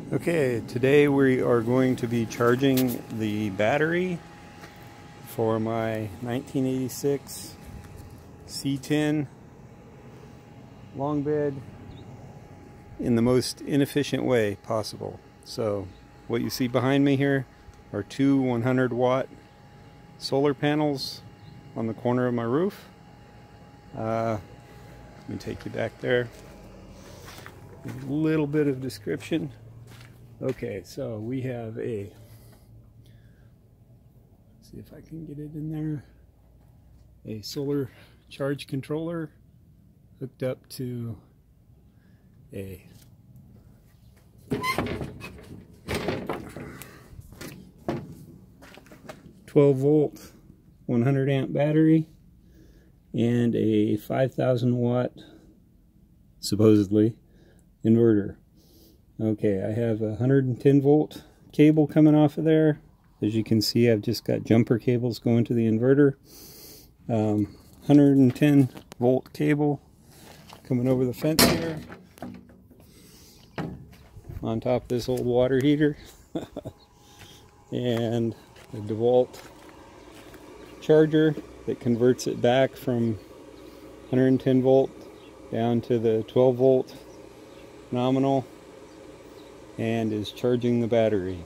Okay, today we are going to be charging the battery for my 1986 C10 long bed in the most inefficient way possible. So what you see behind me here are two 100-watt solar panels on the corner of my roof. Let me take you back there. A little bit of description. Okay, so we have let's see if I can get it in there, a solar charge controller hooked up to a 12-volt 100 amp battery and a 5,000 watt supposedly inverter. Okay, I have a 110 volt cable coming off of there. As you can see, I've just got jumper cables going to the inverter. 110 volt cable coming over the fence here on top of this old water heater. And a Dewalt charger that converts it back from 110 volt down to the 12 volt nominal and is charging the battery.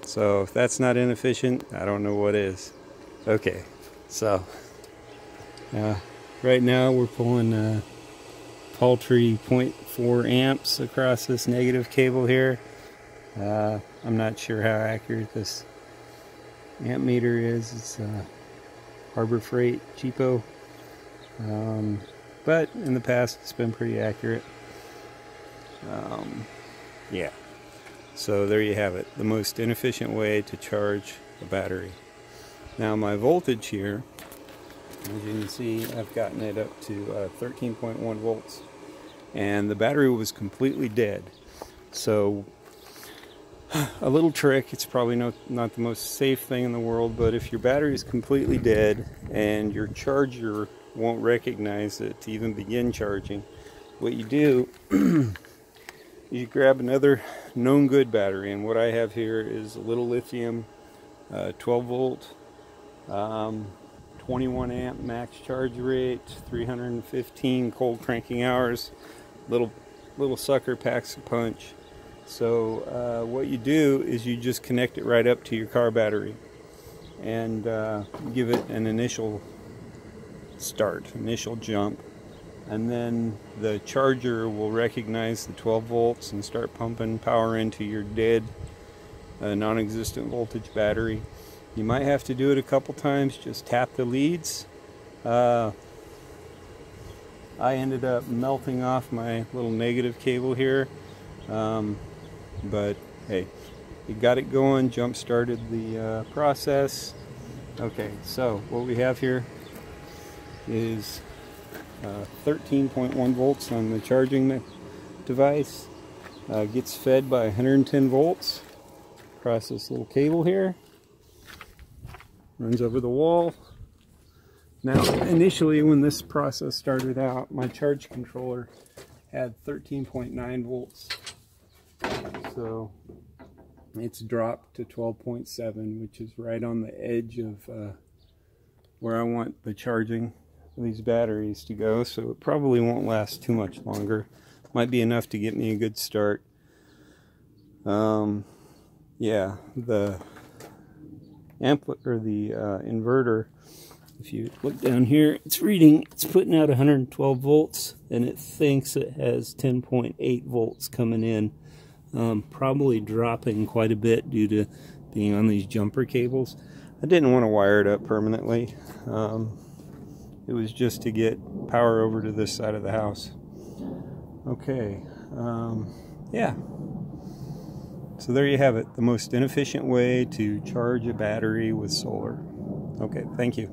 So if that's not inefficient, I don't know what is. Okay, so right now we're pulling paltry 0.4 amps across this negative cable here. I'm not sure how accurate this amp meter is. It's Harbor Freight cheapo, but in the past it's been pretty accurate. Yeah, so there you have it, the most inefficient way to charge a battery. Now my voltage here, as you can see, I've gotten it up to 13.1 volts, and the battery was completely dead. So a little trick, it's probably not the most safe thing in the world, but if your battery is completely dead and your charger won't recognize it to even begin charging, what you do you grab another known good battery, and what I have here is a little lithium 12 volt 21 amp max charge rate, 315 cold cranking hours. Little sucker packs a punch. So what you do is you just connect it right up to your car battery and give it an initial start, initial jump. And then the charger will recognize the 12 volts and start pumping power into your dead, non-existent voltage battery. You might have to do it a couple times, just tap the leads. I ended up melting off my little negative cable here, but hey, you got it going, jump started the process. Okay, so what we have here is 13.1 volts on the charging device. Gets fed by 110 volts across this little cable here. Runs over the wall. Now, initially when this process started out, my charge controller had 13.9 volts. So it's dropped to 12.7, which is right on the edge of where I want the charging these batteries to go, so it probably won't last too much longer. Might be enough to get me a good start. Yeah, the inverter, if you look down here, it's putting out 112 volts, and it thinks it has 10.8 volts coming in. Probably dropping quite a bit due to being on these jumper cables. I didn't want to wire it up permanently. It was just to get power over to this side of the house. Okay, yeah. So there you have it, the most inefficient way to charge a battery with solar. Okay, thank you.